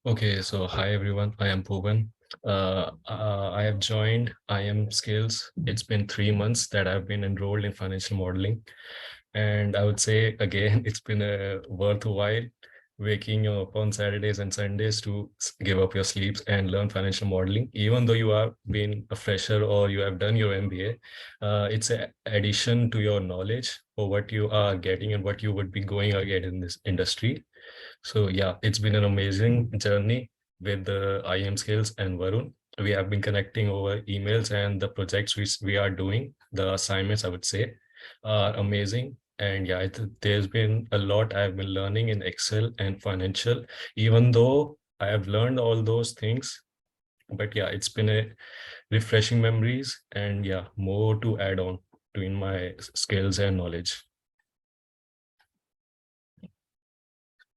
Okay, so hi everyone, I am Bhuvan. I have joined IIM Skills. It's been 3 months that I've been enrolled in financial modeling. And I would say again, it's been a worthwhile waking you up on Saturdays and Sundays to give up your sleeps and learn financial modeling. Even though you have been a fresher or you have done your MBA, it's an addition to your knowledge for what you are getting and what you would be going ahead in this industry. So yeah, it's been an amazing journey with the IM Skills and Varun. We have been connecting over emails, and the projects we are doing, the assignments I would say, are amazing. And yeah, there's been a lot I've been learning in Excel and financial, even though I have learned all those things. But yeah, it's been a refreshing memories and yeah, more to add on to in my skills and knowledge.